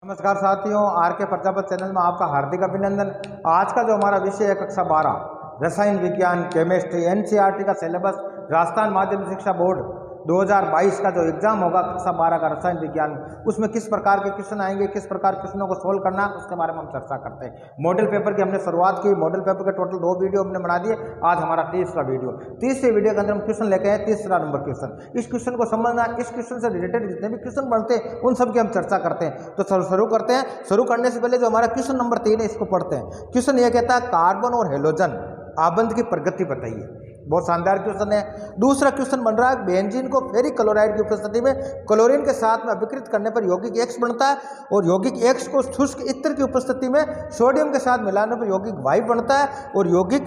नमस्कार साथियों, आर के प्रजापति चैनल में आपका हार्दिक अभिनंदन। आज का जो हमारा विषय है कक्षा 12 रसायन विज्ञान केमिस्ट्री एनसीईआरटी का सिलेबस राजस्थान माध्यमिक शिक्षा बोर्ड 2022 का जो एग्जाम होगा कक्षा 12 का रसायन विज्ञान, उसमें किस प्रकार के क्वेश्चन आएंगे, किस प्रकार क्वेश्चनों को सोल्व करना है, उसके बारे में हम चर्चा करते हैं। मॉडल पेपर की हमने शुरुआत की, मॉडल पेपर के टोटल 2 वीडियो हमने बना दिए। आज हमारा 30वां वीडियो, 30वें वीडियो के अंदर हम क्वेश्चन लेके आए 30वां नंबर क्वेश्चन। इस क्वेश्चन को समझना, इस क्वेश्चन से रिलेटेड जितने भी क्वेश्चन बनते हैं उन सब की हम चर्चा करते हैं। तो शुरू करते हैं। शुरू करने से पहले जो हमारा क्वेश्चन नंबर 3 है इसको पढ़ते हैं। क्वेश्चन ये कहता है कार्बन और हेलोजन आबंध की प्रगति बताइए। बहुत शानदार क्वेश्चन है। दूसरा क्वेश्चन बन रहा है बेंजीन को फेरिक क्लोराइड की उपस्थिति में क्लोरीन के साथ में अभिकृत करने पर यौगिक X बनता है और यौगिक X को शुष्क इत्र की उपस्थिति में सोडियम के साथ मिलाने पर यौगिक Y बनता है और यौगिक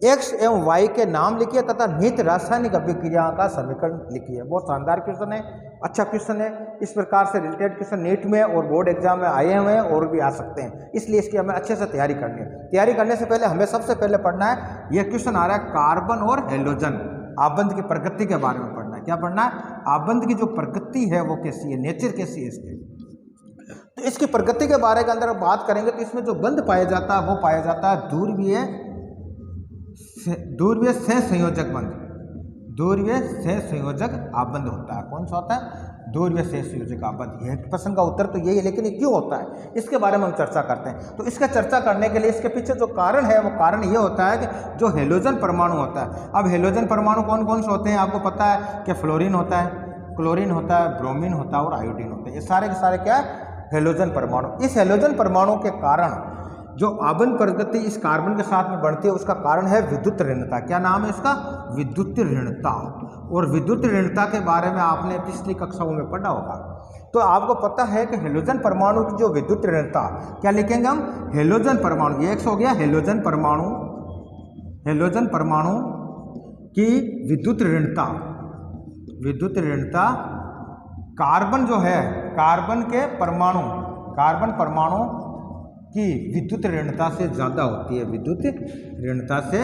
X एवं Y के नाम लिखिए तथा निहित रासायनिक अभिक्रिया का समीकरण लिखिए। बहुत शानदार क्वेश्चन है, अच्छा क्वेश्चन है। इस प्रकार से रिलेटेड क्वेश्चन नीट में और बोर्ड एग्जाम में आए हुए हैं और भी आ सकते हैं, इसलिए इसकी हमें अच्छे से तैयारी करनी है। तैयारी करने से पहले हमें सबसे पहले पढ़ना है, यह क्वेश्चन आ रहा है कार्बन और हेलोजन आबंध की प्रकृति के बारे में पढ़ना है। क्या पढ़ना है? आबंध की जो प्रकृति है वो कैसी है, नेचर कैसी है इसकी। तो इसकी प्रकृति के बारे के अंदर बात करेंगे तो इसमें जो बंध पाया जाता है वो पाया जाता है ध्रुवीय सहसंयोजक बंध। ध्रुवीय सहसंयोजक आबंध होता है। कौन सा होता है? ध्रुवीय सहसंयोजक आबंध। यह प्रश्न का उत्तर तो यही है, लेकिन ये क्यों होता है इसके बारे में हम चर्चा करते हैं। तो इसका चर्चा करने के लिए इसके पीछे जो कारण है वो कारण ये होता है कि जो हेलोजन परमाणु होता है। अब हेलोजन परमाणु कौन कौन से होते हैं आपको पता है कि फ्लोरीन होता है, क्लोरीन होता है, ब्रोमीन होता है और आयोडीन होता है। ये सारे के सारे क्या है? हेलोजन परमाणु। इस हेलोजन परमाणु के कारण जो आबंध प्रगति इस कार्बन के साथ में बढ़ती है उसका कारण है विद्युत ऋणता। क्या नाम है इसका? विद्युत ऋणता। और विद्युत ऋणता के बारे में आपने पिछली कक्षाओं में पढ़ा होगा। तो आपको पता है कि हेलोजन परमाणु की जो विद्युत ऋणता, क्या लिखेंगे हम? हेलोजन परमाणु, ये एक हो गया हेलोजन परमाणु, हेलोजन परमाणु की विद्युत ऋणता। विद्युत ऋणता कार्बन जो है, कार्बन के परमाणु, कार्बन परमाणु की विद्युत ऋणता से ज़्यादा होती है। विद्युत ऋणता से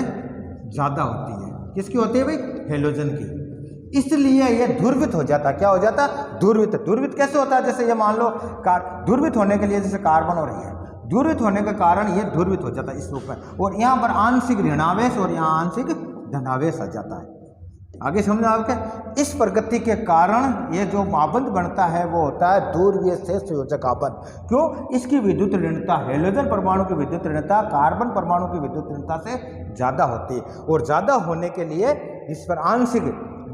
ज़्यादा होती है। किसकी होती है भाई? हेलोजन की। इसलिए यह ध्रुवित हो जाता। क्या हो जाता? ध्रुवित। ध्रुवित कैसे होता है? जैसे ये मान लो ध्रुवित होने के लिए जैसे कार्बन और ये ध्रुवित होने के कारण ये ध्रुवित हो जाता है इस रूप में, और यहाँ पर आंशिक ऋणावेश और यहाँ आंशिक धनावेश आ जाता है। आगे समझो आपके। इस प्रगति के कारण ये जो आबंध बनता है वो होता है ध्रुवीय सहसंयोजक आबंध। क्यों? इसकी विद्युत ऋणता, हेलोजन परमाणु की विद्युत ऋणता कार्बन परमाणु की विद्युत ऋणता से ज़्यादा होती है, और ज़्यादा होने के लिए इस पर आंशिक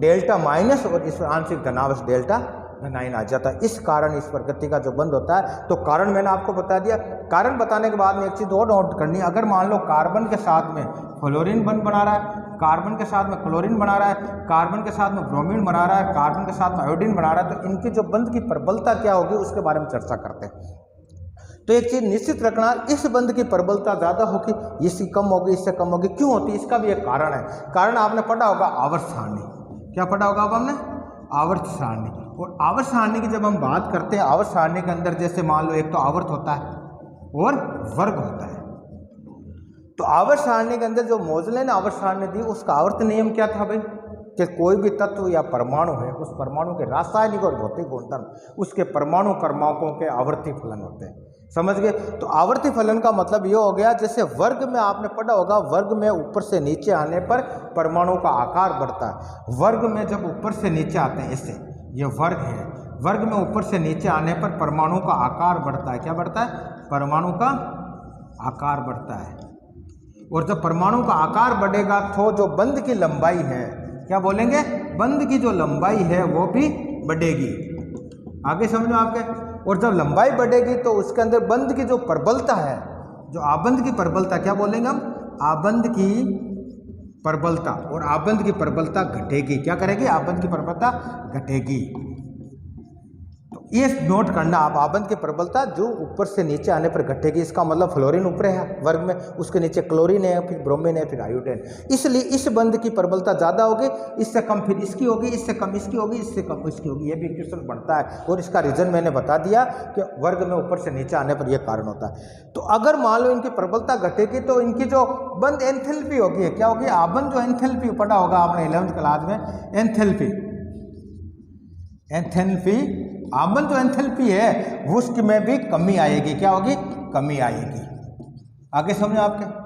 डेल्टा माइनस और इस पर आंशिक धनावेश डेल्टा धनाइन आ जाता है। इस कारण इस प्रकृति का जो बंध होता है। तो कारण मैंने आपको बता दिया। कारण बताने के बाद में एक चीज़ और नोट करनी है। अगर मान लो कार्बन के साथ में फ्लोरीन बंध बना रहा है, कार्बन के साथ में क्लोरीन बना रहा है, कार्बन के साथ में ब्रोमीन बना रहा है, कार्बन के साथ में आयोडीन बना रहा है, तो इनकी जो बंध की प्रबलता क्या होगी उसके बारे में चर्चा करते हैं। तो एक चीज़ निश्चित रखना, इस बंध की प्रबलता ज़्यादा होगी, इसकी कम होगी, इससे कम होगी। क्यों होती है? इसका भी एक कारण है। कारण आपने पढ़ा होगा आवर्त सारणी। क्या पढ़ा होगा अब हमने? आवर्त सारणी। और आवर्त सारणी की जब हम बात करते हैं, आवर्त सारणी के अंदर जैसे मान लो एक तो आवर्त होता है और वर्ग होता है। तो आवर्त सारणी के अंदर जो मोजले ने आवर्त सारणी दी उसका आवर्त नियम क्या था भाई? कि कोई भी तत्व या परमाणु है, उस परमाणु के रासायनिक और भौतिक गुणधर्म उसके परमाणु क्रमांकों के आवर्ती फलन होते हैं। समझ गए? तो आवर्ती फलन का मतलब ये हो गया, जैसे वर्ग में आपने पढ़ा होगा, वर्ग में ऊपर से नीचे आने पर परमाणु का आकार बढ़ता है। वर्ग में जब ऊपर से नीचे आते हैं, ऐसे ये वर्ग है, वर्ग में ऊपर से नीचे आने पर परमाणु का आकार बढ़ता है। क्या बढ़ता है? परमाणु का आकार बढ़ता है। और जब परमाणु का आकार बढ़ेगा तो जो बंध की लंबाई है, क्या बोलेंगे? बंध की जो लंबाई है वो भी बढ़ेगी। आगे समझो आपके। और जब लंबाई बढ़ेगी तो उसके अंदर बंध की जो प्रबलता है, जो आबंध की प्रबलता, क्या बोलेंगे हम? आबंध की प्रबलता। और आबंध की प्रबलता घटेगी। क्या करेगी? आबंध की प्रबलता घटेगी। तो ये नोट करना आप, आबंध की प्रबलता जो ऊपर से नीचे आने पर घटेगी। इसका मतलब फ्लोरीन ऊपर है वर्ग में, उसके नीचे क्लोरीन है, फिर ब्रोमीन है, फिर आयोडीन। इसलिए इस बंध की प्रबलता ज़्यादा होगी, इससे कम फिर इसकी होगी, इससे कम इसकी होगी, इससे कम इसकी होगी। ये भी क्वेश्चन बनता है और इसका रीजन मैंने बता दिया कि वर्ग में ऊपर से नीचे आने पर यह कारण होता है। तो अगर मान लो इनकी प्रबलता घटेगी तो इनकी जो बंध एंथैल्पी होगी, क्या होगी? आबंध जो एंथैल्पी पढ़ा होगा आपने 11वीं क्लास में, एंथैल्पी आबंध जो एंथैल्पी है वो उसकी में भी कमी आएगी। क्या होगी? कमी आएगी। आगे समझो आपके।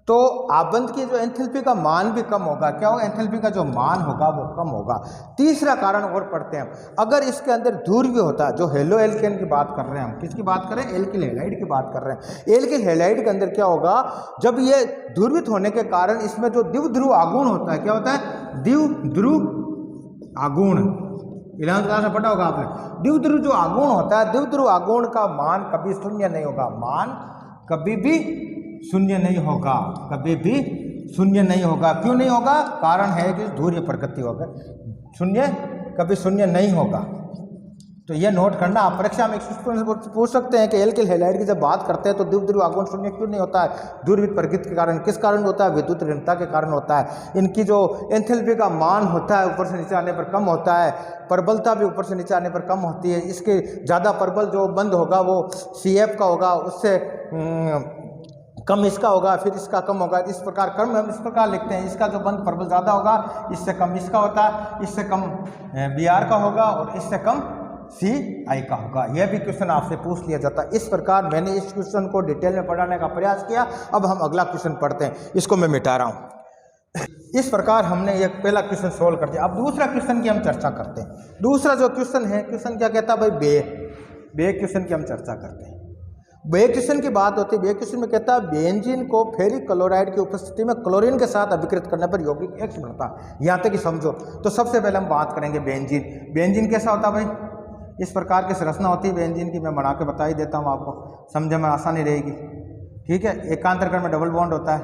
तो आबंध की जो एंथैल्पी का मान भी कम होगा। क्या होगा? एंथैल्पी का जो मान होगा वो कम होगा। तीसरा कारण और पढ़ते हैं हम, अगर इसके अंदर ध्रुवीय होता, जो हेलो एल्केन की बात कर रहे हैं हम, किसकी बात कर रहे हैं? एल्किल हैलाइड की बात कर रहे हैं। एल्किल हैलाइड के अंदर क्या होगा? जब ये ध्रुवित होने के कारण इसमें जो द्विध्रुव आगुण होता है, क्या होता है? द्विध्रुव आगुण, 11वीं क्लास में पढ़ा होगा आपने। द्विध्रुव जो आगुण होता है, द्विध्रुव आगुण का मान कभी शून्य नहीं होगा। मान कभी भी शून्य नहीं होगा, कभी भी शून्य नहीं होगा। क्यों नहीं होगा? कारण है कि ध्रुवीय प्रकृति होगा, शून्य कभी शून्य नहीं होगा। तो ये नोट करना। आप परीक्षा में एक क्वेश्चन पूछ सकते हैं कि एल्किल हैलाइड की जब बात करते हैं तो द्विध्रुव आगुण शून्य क्यों नहीं होता है? ध्रुवित प्रकृति के कारण। किस कारण होता है? विद्युत ऋणता के कारण होता है। इनकी जो एंथैल्पी का मान होता है ऊपर से नीचे आने पर कम होता है, प्रबलता भी ऊपर से नीचे आने पर कम होती है। इसके ज़्यादा प्रबल जो बंध होगा वो CF का होगा, उससे कम इसका होगा, फिर इसका कम होगा। इस प्रकार क्रम हम इस प्रकार लिखते हैं, इसका जो बंध प्रबल ज़्यादा होगा, इससे कम इसका होता है, इससे कम BR का होगा और इससे कम CI का होगा। यह भी क्वेश्चन आपसे पूछ लिया जाता है। इस प्रकार मैंने इस क्वेश्चन को डिटेल में पढ़ाने का प्रयास किया। अब हम अगला क्वेश्चन पढ़ते हैं, इसको मैं मिटा रहा हूँ। इस प्रकार हमने ये पहला क्वेश्चन सोल्व कर दिया। अब दूसरा क्वेश्चन की हम चर्चा करते हैं। दूसरा जो क्वेश्चन है, क्वेश्चन क्या कहता है भाई? बे क्वेश्चन की हम चर्चा करते हैं। बे क्वेश्चन की बात होती है। बे क्वेश्चन में कहता है बेंजीन को फेरिक क्लोराइड की उपस्थिति में क्लोरीन के साथ अभिकृत करने पर यौगिक X बनता है। यहाँ तक कि समझो। तो सबसे पहले हम बात करेंगे बेंजीन। बेंजीन कैसा होता है भाई? इस प्रकार की संरचना होती है बेंजीन की। मैं बना के बता ही देता हूँ आपको, समझने में आसानी रहेगी। ठीक है। एकांतरकण में डबल बॉन्ड होता है,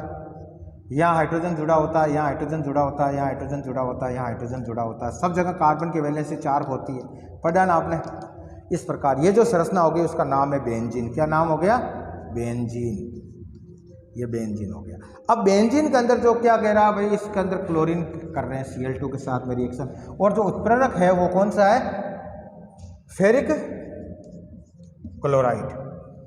यहाँ हाइड्रोजन जुड़ा होता है, यहाँ हाइड्रोजन जुड़ा होता है, यहाँ हाइड्रोजन जुड़ा होता है, यहाँ हाइड्रोजन जुड़ा होता है। सब जगह कार्बन की वैलेंसी 4 होती है। पढ़ा ना आपने? इस प्रकार ये जो संरचना होगी उसका नाम है बेंजीन। क्या नाम हो गया? बेंजीन। ये बेंजीन हो गया। अब बेंजीन के अंदर जो क्या कह रहा है भाई? इसके अंदर क्लोरीन कर रहे हैं Cl2 के साथ में रिएक्शन, और जो उत्प्रेरक है वो कौन सा है? Ferric chloride.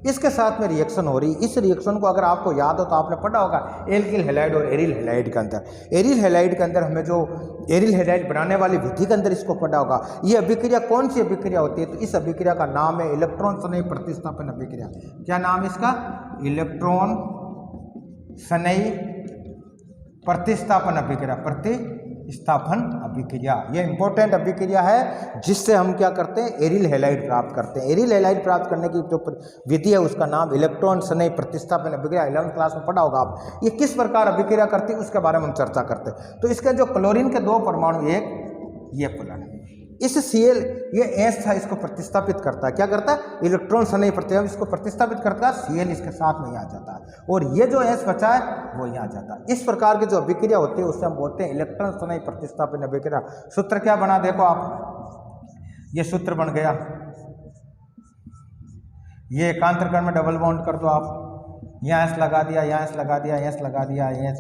इसके साथ में रिएक्शन हो रही। इस रिएक्शन को अगर आपको याद हो तो आपने पढ़ा होगा एल्किल हैलाइड और एरिल हैलाइड के अंदर। एरिल हैलाइड के अंदर हमें जो एरिल हैलाइड बनाने वाली विधि के अंदर इसको पढ़ा होगा। ये अभिक्रिया कौन सी अभिक्रिया होती है? तो इस अभिक्रिया का नाम है इलेक्ट्रॉन संलयी प्रतिस्थापन अभिक्रिया। क्या नाम है इसका? इलेक्ट्रॉन संलयी प्रतिस्थापन अभिक्रिया। प्रतिस्थापन अभिक्रिया ये इंपॉर्टेंट अभिक्रिया है, जिससे हम क्या करते हैं? एरिल हैलाइड प्राप्त करते हैं। एरिल हैलाइड प्राप्त करने की जो विधि है उसका नाम इलेक्ट्रॉन संलयी प्रतिस्थापन अभिक्रिया। 11वीं क्लास में पढ़ा होगा आप। ये किस प्रकार अभिक्रिया करती है उसके बारे में हम चर्चा करते हैं। तो इसके जो क्लोरीन के 2 परमाणु, एक ये पुलन, इस Cl ये S था, इसको प्रतिस्थापित करता है। क्या करता है? इलेक्ट्रॉन संलयी प्रतिस्थापन, इसको प्रतिस्थापित करता है। Cl इसके साथ में यहाँ जाता है और ये जो S बचा है वो यहाँ जाता है। इस प्रकार की जो अभिक्रिया होती है उससे हम बोलते हैं इलेक्ट्रॉन संलयी प्रतिस्थापन अभिक्रिया। सूत्र क्या बना? देखो आप, ये सूत्र बन गया। ये एकांतरकण में डबल बॉन्ड कर दो आप, यहाँ S लगा दिया, यहाँ S लगा दिया, S लगा दिया, H,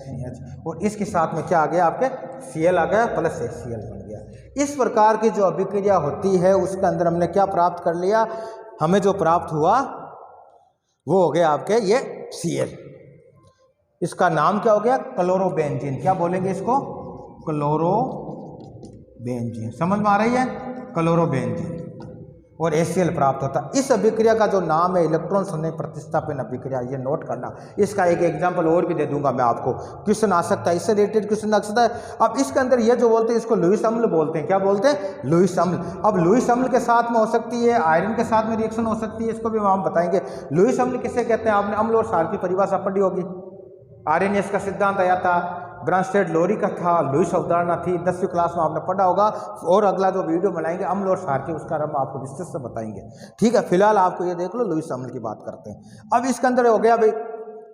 और इसके साथ में क्या आ गया? आपके Cl आ गया प्लस HCl बन गया। इस प्रकार की जो अभिक्रिया होती है उसके अंदर हमने क्या प्राप्त कर लिया? हमें जो प्राप्त हुआ वो हो गया आपके ये Cl। इसका नाम क्या हो गया? क्लोरोबेंजीन। क्या बोलेंगे इसको? क्लोरोबेंजीन। समझ में आ रही है? क्लोरोबेंजीन और HCl प्राप्त होता है। इस अभिक्रिया का जो नाम है इलेक्ट्रॉन संलयी प्रतिस्थापन अभिक्रिया। ये नोट करना। इसका एक एग्जांपल और भी दे दूंगा मैं आपको, क्वेश्चन आ सकता है, इससे रिलेटेड क्वेश्चन आ सकता है। अब इसके अंदर ये जो बोलते हैं इसको लुईस अम्ल बोलते हैं। क्या बोलते हैं? लुईस अम्ल। अब लुईस अम्ल के साथ में हो सकती है, आयरन के साथ में रिएक्शन हो सकती है, इसको भी हम बताएंगे। लुईस अम्ल किसे कहते हैं? आपने अम्ल और क्षार की परिभाषा पढ़ी होगी। आर्यनियस का सिद्धांत आया था, ब्रांस्टेड लोरी का था, लुईस अवधारणा थी, 10वीं क्लास में आपने पढ़ा होगा। और अगला जो वीडियो बनाएंगे अम्ल और क्षार के, उसका हम आपको विस्तृत से बताएंगे। ठीक है। फिलहाल आपको ये देख लो, लुईस अम्ल की बात करते हैं। अब इसके अंदर हो गया भाई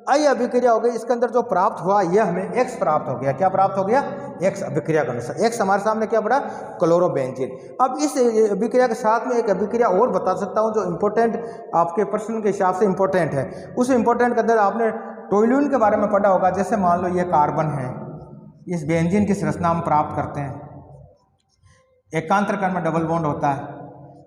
आई अभिक्रिया हो गई। इसके अंदर जो प्राप्त हुआ ये हमें X प्राप्त हो गया। क्या प्राप्त हो गया? X अभिक्रिया का अनुसार। X हमारे सामने क्या पड़ा? क्लोरोबेंजीन। अब इस अभिक्रिया के साथ में एक अभिक्रिया और बता सकता हूँ जो इंपॉर्टेंट आपके प्रश्न के हिसाब से इंपॉर्टेंट है। उस इंपॉर्टेंट के अंदर आपने टोल्यूइन के बारे में पढ़ा होगा। जैसे मान लो ये कार्बन है, इस बेंजीन की संरचना हम प्राप्त करते हैं। एकांतरकण में डबल बॉन्ड होता है,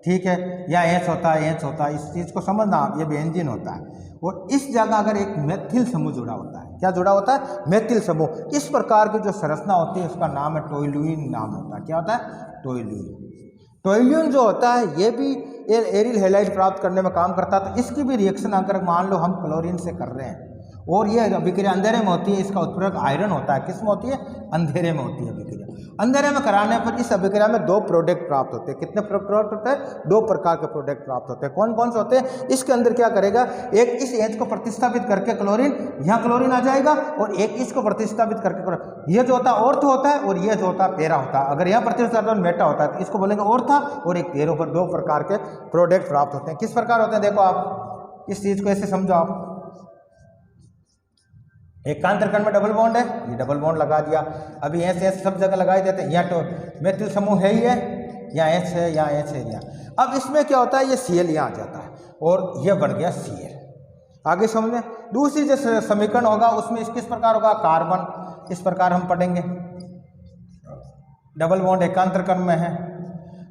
ठीक है, या H होता है, H होता है। इस चीज़ को समझना आप, ये बेंजीन होता है और इस जगह अगर एक मेथिल समूह जुड़ा होता है। क्या जुड़ा होता है? मेथिल समूह। इस प्रकार की जो संरचना होती है उसका नाम है टोल्यूइन नाम होता है। क्या होता है? टोल्यूइन। टोल्यून जो होता है ये भी एरिल हैलाइड प्राप्त करने में काम करता है। तो इसकी भी रिएक्शन अगर मान लो हम क्लोरीन से कर रहे हैं और ये अभिक्रिया अंधेरे में होती है, इसका उत्प्रेरक आयरन होता है, किस में होती है? अंधेरे में होती है अभिक्रिया। अंधेरे में कराने पर इस अभिक्रिया में 2 प्रोडक्ट प्राप्त होते हैं। कितने प्रोडक्ट होते हैं? 2 प्रकार के प्रोडक्ट प्राप्त होते हैं। कौन कौन से होते हैं? इसके अंदर क्या करेगा, एक इस एच को प्रतिस्थापित करके क्लोरीन, यहाँ क्लोरीन आ जाएगा, और एक इसको प्रतिस्थापित करके ये जो होता है ऑर्थो होता है और ये जो होता है पैरा होता है। अगर यहाँ प्रतिस्थापित मेटा होता है तो इसको बोलेंगे ऑर्था, और एक पैरो पर 2 प्रकार के प्रोडक्ट प्राप्त होते हैं। किस प्रकार होते हैं? देखो आप इस चीज को ऐसे समझो। आप एकांत त्रिकण में डबल बॉन्ड है, ये डबल बॉन्ड लगा दिया। अभी ऐसे ऐसे सब जगह लगाई देते हैं। यहाँ तो मेथिल समूह है ही है, यहाँ एच है, यहाँ एच है, यहाँ। अब इसमें क्या होता है, ये Cl यहाँ आ जाता है और ये बन गया Cl। आगे समझें। दूसरी जो समीकरण होगा उसमें इस किस प्रकार होगा, कार्बन, इस प्रकार हम पढ़ेंगे। डबल बॉन्ड एकांत त्रिकण में है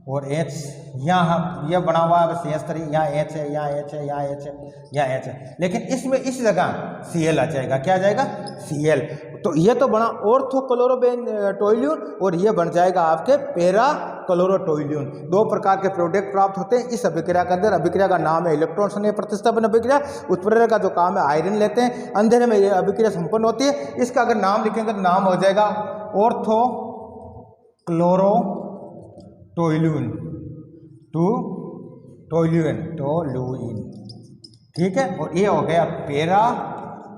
और H यहाँ यह बना हुआ है CH3, यहाँ H है, यहाँ H है, यहाँ H है, यहाँ H है। लेकिन इसमें इस जगह Cl आ जाएगा। क्या आ जाएगा? Cl। तो ये तो बना ऑर्थो क्लोरोटोल्यून और ये बन जाएगा आपके पैरा क्लोरोटोल्यून। 2 प्रकार के प्रोडक्ट प्राप्त होते हैं इस अभिक्रिया के अंदर। अभिक्रिया का नाम है इलेक्ट्रॉन संघ प्रतिस्थापन अभिक्रिया। उत्प्रेरक का जो काम है आयरन लेते हैं। अंधेरे में ये अभिक्रिया संपन्न होती है। इसका अगर नाम लिखेंगे तो नाम हो जाएगा ऑर्थो क्लोरो टोल्यूइन, टोल्यूइन, ठीक है। और ये हो गया पैरा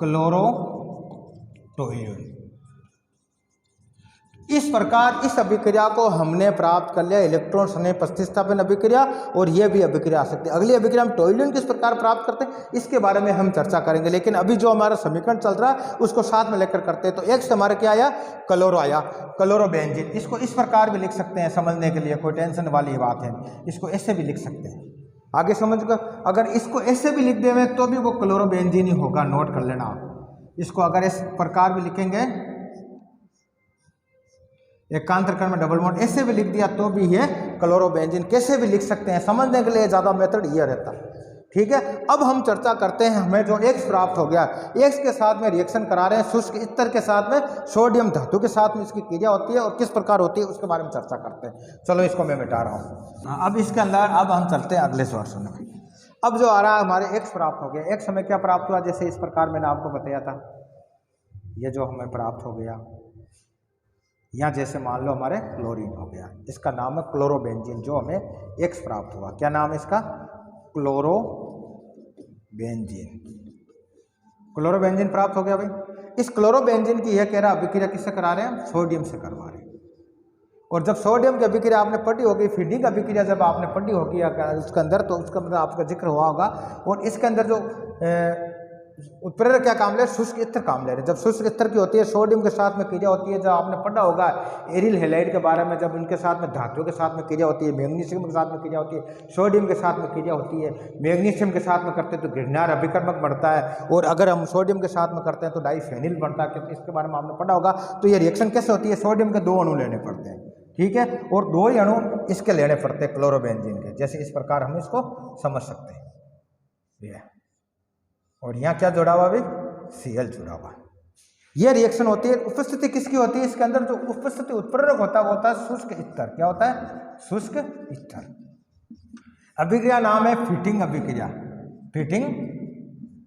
क्लोरो टोल्यूइन। इस प्रकार इस अभिक्रिया को हमने प्राप्त कर लिया, इलेक्ट्रॉन संघ प्रतिस्थापन अभिक्रिया, और यह भी अभिक्रिया आ सकती है। अगली अभिक्रिया हम टोल्यूइन किस प्रकार प्राप्त करते हैं इसके बारे में हम चर्चा करेंगे। लेकिन अभी जो हमारा समीकरण चल रहा है उसको साथ में लेकर करते हैं। तो एक से हमारा क्या आया, क्लोरो आया, क्लोरोबेंजीन। इसको इस प्रकार भी लिख सकते हैं समझने के लिए, कोई टेंशन वाली बात है। इसको ऐसे भी लिख सकते हैं, आगे समझ कर। अगर इसको ऐसे भी लिख देंगे तो भी वो क्लोरोबेंजीन ही होगा, नोट कर लेना आप। इसको अगर इस प्रकार भी लिखेंगे, एकांत त्रिकण में डबल बॉन्ड, ऐसे भी लिख दिया तो भी ये क्लोरोबेंजीन। कैसे भी लिख सकते हैं, समझने के लिए ज़्यादा मेथड ये रहता है, ठीक है। अब हम चर्चा करते हैं, हमें जो X प्राप्त हो गया, X के साथ में रिएक्शन करा रहे हैं शुष्क ईथर के साथ में, सोडियम धातु के साथ में इसकी क्रिया होती है और किस प्रकार होती है उसके बारे में चर्चा करते हैं। चलो इसको मैं मिटा रहा हूँ। अब इसके अंदर अब हम चलते हैं अगले सवाल में। अब जो आ रहा है हमारे X प्राप्त हो गया। X हमें क्या प्राप्त हुआ, जैसे इस प्रकार मैंने आपको बताया था, ये जो हमें प्राप्त हो गया, यहाँ जैसे मान लो हमारे क्लोरीन हो गया, इसका नाम है क्लोरोबेंजीन, जो हमें X प्राप्त हुआ। क्या नाम है इसका, क्लोरोबेंजीन। क्लोरोबेंजीन प्राप्त हो गया भाई। इस क्लोरोबेंजीन की यह कह रहा अभिक्रिया किससे करा रहे हैं, सोडियम से करवा रहे हैं। और जब सोडियम की अभिक्रिया आपने पढ़ी होगी, फीडिंग अभिक्रिया जब आपने पढ़ी होगी उसके अंदर, तो उसका मतलब आपका जिक्र हुआ होगा। और इसके अंदर जो उत्प्रेरक क्या काम ले रहे, शुष्क ईथर काम ले रहे हैं। जब शुष्क ईथर की होती है, सोडियम के साथ में क्रिया होती है। जब आपने पढ़ा होगा एरिल हैलाइड के बारे में, जब उनके साथ में धातुओं के साथ में क्रिया होती है, मैग्नीशियम के साथ में क्रिया होती है, सोडियम के साथ में क्रिया होती है, मैग्नीशियम के साथ में करते हैं तो ग्रिग्नार अभिकर्मक बढ़ता है, और अगर हम सोडियम के साथ में करते हैं तो डाइफेनिल बनता है। क्योंकि इसके बारे में आपने पढ़ा होगा। तो ये रिएक्शन कैसे होती है, सोडियम के 2 अणु लेने पड़ते हैं, ठीक है, और 2 ही अणु इसके लेने पड़ते हैं क्लोरोबेंजीन के। जैसे इस प्रकार हम इसको समझ सकते हैं। और यहाँ क्या जुड़ा हुआ भी, Cl जुड़ा हुआ। यह रिएक्शन होती है। उपस्थिति किसकी होती है इसके अंदर, जो उपस्थिति उत्प्रेरक होता है वो होता है शुष्क ईथर। क्या होता है, शुष्क ईथर। अभिक्रिया नाम है फिटिंग अभिक्रिया, फिटिंग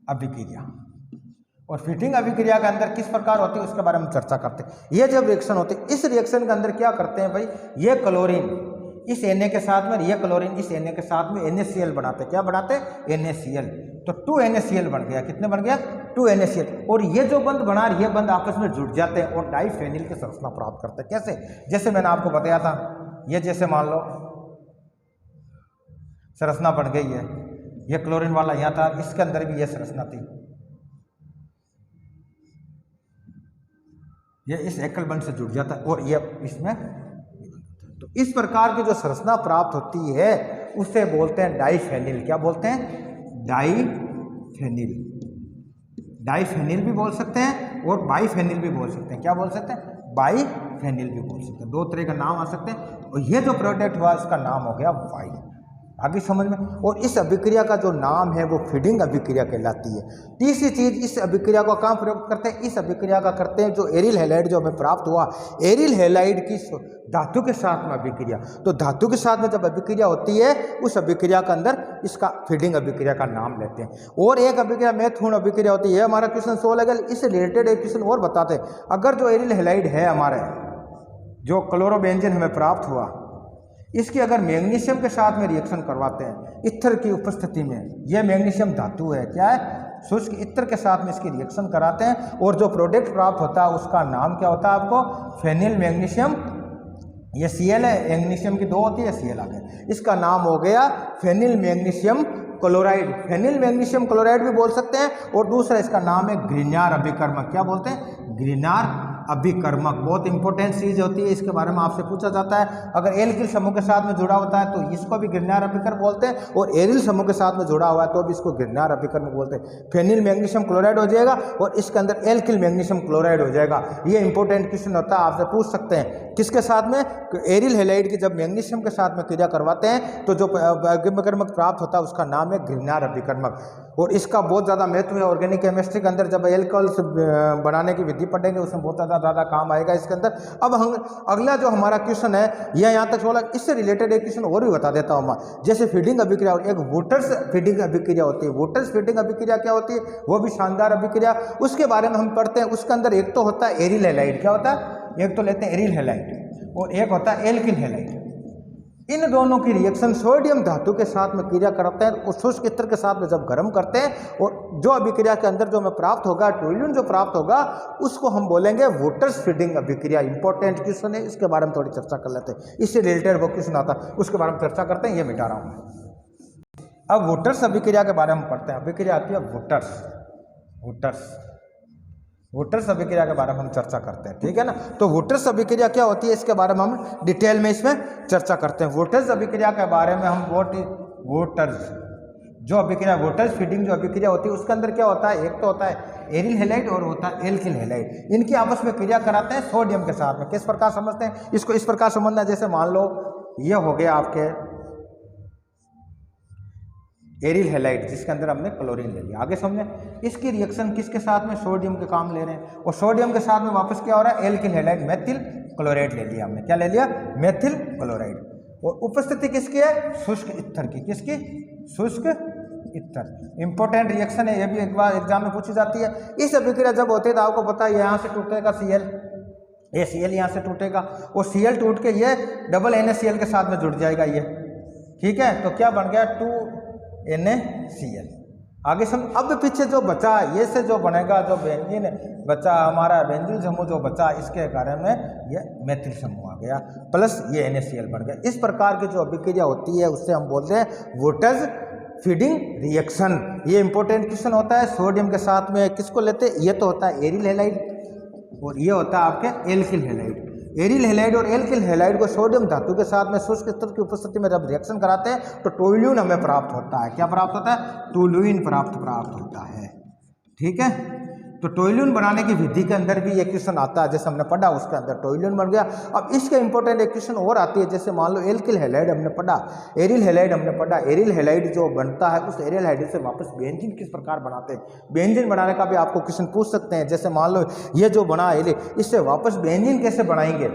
अभिक्रिया। और फिटिंग अभिक्रिया के अंदर किस प्रकार होती है उसके बारे में चर्चा करते हैं। ये जब रिएक्शन होती है, इस रिएक्शन के अंदर क्या करते हैं भाई, ये क्लोरीन इस Na के साथ में, ये क्लोरीन इस Na के साथ में NaCl बनाते हैं। क्या बनाते हैं, NaCl। तो 2NaCl बन गया। कितने बन गया, 2NaCl। और ये जो बंध बना, ये बंध आपस में जुड़ जाते हैं और डाइफेनिल की संरचना प्राप्त करते हैं। कैसे, जैसे मैंने आपको बताया था, ये जैसे मान लो संरचना बन गई है, ये क्लोरीन वाला यहाँ था, इसके अंदर भी ये संरचना थी, ये इस एकल बंध से जुड़ जाता है और ये इसमें। तो इस प्रकार की जो संरचना प्राप्त होती है उसे बोलते हैं डाइफेनिल। क्या बोलते हैं, डाइफेनिल। डाइफेनिल भी बोल सकते हैं और बाइफेनिल भी बोल सकते हैं। क्या बोल सकते हैं, बाइफेनिल भी बोल सकते हैं। 2 तरह का नाम आ सकते हैं। और ये जो प्रोडक्ट हुआ इसका नाम हो गया वाई। आगे समझ में। और इस अभिक्रिया का जो नाम है वो फीडिंग अभिक्रिया कहलाती है। तीसरी चीज, इस अभिक्रिया को कहाँ प्रयोग करते हैं? इस अभिक्रिया का करते हैं जो एरिल हैलाइड जो हमें प्राप्त हुआ, एरिल हैलाइड की धातु के साथ में अभिक्रिया। तो धातु के साथ में जब अभिक्रिया होती है उस अभिक्रिया के अंदर इसका फीडिंग अभिक्रिया का नाम लेते हैं। और एक अभिक्रिया महत्वपूर्ण अभिक्रिया होती है, हमारा क्वेश्चन 16 लगे, इससे रिलेटेड एक क्वेश्चन और बताते हैं। अगर जो एरिल हैलाइड है हमारे, जो क्लोरोबेंजीन हमें प्राप्त हुआ, इसकी अगर मैग्नीशियम के साथ में रिएक्शन करवाते हैं इथर की उपस्थिति में, यह मैग्नीशियम धातु है, क्या है? शुष्क इत्र के साथ में इसकी रिएक्शन कराते हैं और जो प्रोडक्ट प्राप्त होता है उसका नाम क्या होता है आपको? Phenyl magnesium. ये Cl है, मैग्नीशियम की 2 होती है, Cl आ गया, इसका नाम हो गया phenyl magnesium chloride. Phenyl magnesium chloride भी बोल सकते हैं। और दूसरा इसका नाम है ग्रिग्नार अभिकर्मक। क्या बोलते हैं? ग्रिग्नार अभिकर्मक। बहुत इंपॉर्टेंट चीज होती है, इसके बारे में आपसे पूछा जाता है। अगर एल्किल समूह के साथ में जुड़ा होता है तो इसको भी ग्रिग्नार अभिकर्मक बोलते हैं, और एरिल समूह के साथ में जुड़ा हुआ है तो भी इसको ग्रिग्नार अभिकर्मक बोलते हैं। फेनिल मैग्नीशियम क्लोराइड हो जाएगा और इसके अंदर एल्किल मैग्नीशियम क्लोराइड हो जाएगा। ये इंपॉर्टेंट क्वेश्चन होता है, आपसे पूछ सकते हैं। किसके साथ में? एरिल हैलाइड की जब मैग्नीशियम के साथ में क्रिया करवाते हैं तो जो अभिकर्मक प्राप्त होता है उसका नाम है ग्रिग्नार अभिकर्मक। और इसका बहुत ज़्यादा महत्व है ऑर्गेनिक केमिस्ट्री के अंदर। जब एल्कोहल्स बनाने की विधि पढ़ेंगे उसमें बहुत ज़्यादा काम आएगा इसके अंदर। अब हम अगला जो हमारा क्वेश्चन है यह यहाँ तक छोड़ा, इससे रिलेटेड एक क्वेश्चन और भी बता देता हूँ मैं। जैसे फीडिंग अभिक्रिया और एक वोटर्स फीडिंग अभिक्रिया होती है। वोटर्स फीडिंग अभिक्रिया क्या होती है? वो भी शानदार अभिक्रिया, उसके बारे में हम पढ़ते हैं। उसके अंदर एक तो होता है एरिल हैलाइड। क्या होता है? एक तो लेते हैं एरिल हैलाइड और एक होता है एल्किल हैलाइड। इन दोनों की रिएक्शन सोडियम धातु के साथ में क्रिया करते हैं और शुष्क इत्र के साथ में जब गर्म करते हैं, और जो अभिक्रिया के अंदर जो हमें प्राप्त होगा, टोल्यून जो प्राप्त होगा, उसको हम बोलेंगे वोटर्स फीडिंग अभिक्रिया। इंपॉर्टेंट क्वेश्चन है, इसके बारे में थोड़ी चर्चा कर लेते हैं। इससे रिलेटेड वो क्वेश्चन आता है उसके बारे में चर्चा करते हैं, ये मिटा रहा हूँ। अब वोटर्स अभिक्रिया के बारे में पढ़ते हैं। अभिक्रिया आती है वोटर्स अभिक्रिया के बारे में हम चर्चा करते हैं, ठीक है ना। तो वोटर्स अभिक्रिया क्या होती है इसके बारे में हम डिटेल में इसमें चर्चा करते हैं। वोटर्स अभिक्रिया के बारे में हम वोटर्स जो अभिक्रिया, वोटर्स फीडिंग जो अभिक्रिया होती है उसके अंदर क्या होता है? एक तो होता है एरिल हैलाइड और होता है एल्किल हैलाइड। इनकी आपस में क्रिया कराते हैं सोडियम के साथ में। किस प्रकार समझते हैं इसको? इस प्रकार समझना, जैसे मान लो ये हो गया आपके एरिल हैलाइड जिसके अंदर हमने क्लोरीन ले लिया। आगे समझे, इसकी रिएक्शन किसके साथ में? सोडियम के काम ले रहे हैं, और सोडियम के साथ में वापस क्या हो रहा है? एल्किल हैलाइड मेथिल क्लोराइड ले लिया हमने। क्या ले लिया? Methyl chloride. और उपस्थिति किसकी है? शुष्क इत्र की। किसकी? शुष्क इत्र। इंपॉर्टेंट रिएक्शन है, ये भी एक बार एग्जाम में पूछी जाती है। इस अभिक्रिया जब होती है तो आपको पता है यहाँ से टूटेगा Cl, ये Cl यहाँ से टूटेगा और Cl टूट के ये डबल NaCl के साथ में जुड़ जाएगा ये, ठीक है। तो क्या बन गया? 2NaCl। आगे समझ। अब पीछे जो बचा ये से जो बनेगा, जो बेंजीन बचा हमारा, बेंजीन समूह जो बचा, इसके कारण में ये मेथिल समूह आ गया प्लस ये NaCl बन गया। इस प्रकार की जो अभिक्रिया होती है उससे हम बोलते हैं वोटर्स फीडिंग रिएक्शन। ये इंपॉर्टेंट क्वेश्चन होता है। सोडियम के साथ में किसको लेते हैं? ये तो होता है एरिल हैलाइड और ये होता है आपके एल्किल हैलाइड। एरिल हैलाइड और एल्किल हैलाइड को सोडियम धातु के साथ में शुष्क इत्र की उपस्थिति में जब रिएक्शन कराते हैं तो टोल्यून हमें प्राप्त होता है। क्या प्राप्त होता है? टोल्यून प्राप्त होता है, ठीक है। तो टोल्यून बनाने की विधि के अंदर भी ये क्वेश्चन आता है, जैसे हमने पढ़ा उसके अंदर टोल्यून बन गया। अब इसके इंपॉर्टेंट एक क्वेश्चन और आती है, जैसे मान लो एल्किल हैलाइड हमने पढ़ा, एरिल हैलाइड हमने पढ़ा। एरिल हैलाइड जो बनता है उस एरिल हैलाइड से वापस बेंजीन किस प्रकार बनाते हैं? बेंजीन बनाने का भी आपको क्वेश्चन पूछ सकते हैं। जैसे मान लो ये जो बना एरिल, इससे वापस बेंजीन कैसे बनाएंगे?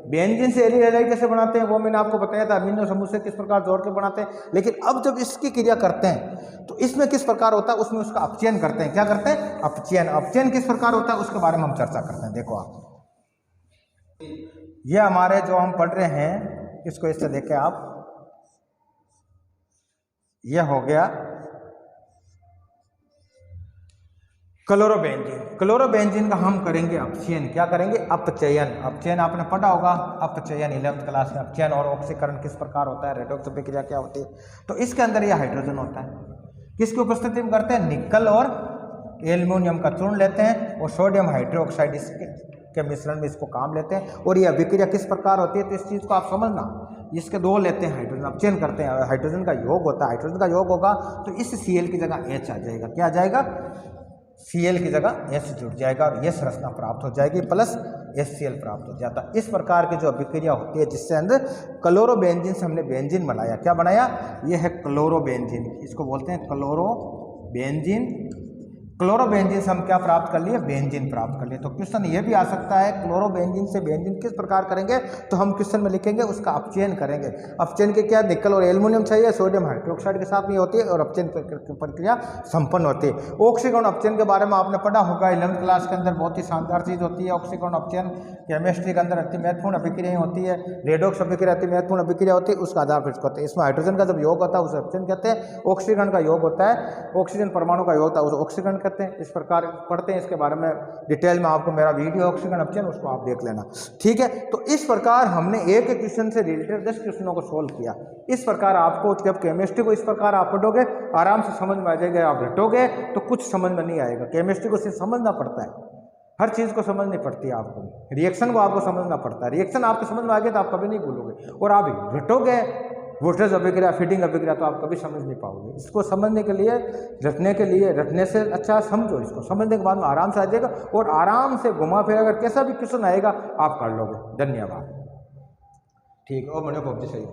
बेंजीन से एरिल हैलाइड कैसे बनाते हैं वो मैंने आपको बताया था, अमीनो समूह से किस प्रकार जोड़ के बनाते हैं। लेकिन अब जब इसकी क्रिया करते हैं तो इसमें किस प्रकार होता है? उसमें उसका अपचयन करते हैं। क्या करते हैं? अपचयन। अपचयन किस प्रकार होता है उसके बारे में हम चर्चा करते हैं। देखो आप, ये हमारे जो हम पढ़ रहे हैं, इसको इससे देखें आप, यह हो गया क्लोरोबेंजीन। क्लोरोबेंजीन का हम करेंगे अपचयन। क्या करेंगे? अपचयन। अपचयन आपने पढ़ा होगा, अपचयन 11th क्लास में। अपचयन और ऑक्सीकरण किस प्रकार होता है, रेडॉक्स प्रक्रिया क्या होती है। तो इसके अंदर यह हाइड्रोजन होता है, किसकी उपस्थिति में करते हैं? निकल और एल्युमिनियम का चूर्ण लेते हैं और सोडियम हाइड्रोक्साइड इसके मिश्रण में इसको काम लेते हैं। और ये अभिक्रिया किस प्रकार होती है, तो इस चीज़ को आप समझना। इसके दो लेते हैं हाइड्रोजन, अपचयन करते हैं, हाइड्रोजन का योग होता है। हाइड्रोजन का योग होगा तो इस Cl की जगह H आ जाएगा। क्या आ जाएगा? Cl की जगह H जुड़ जाएगा और ये संरचना प्राप्त हो जाएगी प्लस HCl प्राप्त हो जाता है। इस प्रकार की जो अभिक्रिया होती है जिससे अंदर क्लोरोबेंजीन से हमने बेंजीन बनाया, क्या बनाया, ये है क्लोरोबेंजीन, इसको बोलते हैं क्लोरोबेंजीन। क्लोरोबेंजीन से हम क्या प्राप्त कर लिए, बेंजीन प्राप्त कर लिए। तो क्वेश्चन ये भी आ सकता है क्लोरोबेंजीन से बेंजीन किस प्रकार करेंगे, तो हम क्वेश्चन में लिखेंगे उसका अपचयन करेंगे। अपचयन के क्या, निकल और एल्युमिनियम चाहिए, सोडियम हाइड्रोक्साइड के साथ में होती है और अपचयन प्रक्रिया संपन्न होती है। ऑक्सीकरण अपचयन के बारे में आपने पढ़ा होगा 11वीं क्लास के अंदर, बहुत ही शानदार चीज़ होती है ऑक्सीकरण अपचयन। केमिस्ट्री के अंदर अति महत्वपूर्ण अभिक्रिया होती है, रेडॉक्स अभिक्रिया अति महत्वपूर्ण अभिक्रिया होती है, उसका आधार फिक्स होते हैं। इसमें हाइड्रोजन का जब योग होता है उसे अपचयन कहते हैं, ऑक्सीकरण का योग होता है, ऑक्सीजन परमाणु का योग होता है उसे ऑक्सीकरण कहते हैं। इस प्रकार पढ़ते हैं, इसके बारे में डिटेल में आपको मेरा वीडियो ऑक्सीकरण अपचयन, उसको आप देख लेना, ठीक है। तो इस प्रकार हमने एक एक क्वेश्चन से रिलेटेड 10 क्वेश्चनों को सोल्व किया। इस प्रकार आपको जब केमिस्ट्री को इस प्रकार आप पढ़ोगे आराम से समझ में आ जाएगा। आप रटोगे तो कुछ समझ में नहीं आएगा। केमिस्ट्री को सिर्फ समझना पड़ता है, हर चीज़ को समझनी पड़ती है आपको, रिएक्शन को आपको समझना पड़ता है। रिएक्शन आपको समझ में आ गया तो आप कभी नहीं भूलोगे, और आप रटोगे वोल्टेज अभिक्रिया, फीडिंग अभिक्रिया तो आप कभी समझ नहीं पाओगे। इसको समझने के लिए, रटने से अच्छा समझो, इसको समझने के बाद में आराम से आ जाएगा, और आराम से घुमा फिरा अगर कैसा भी क्वेश्चन आएगा आप कर लोगे। धन्यवाद, ठीक है। और मैंने को सही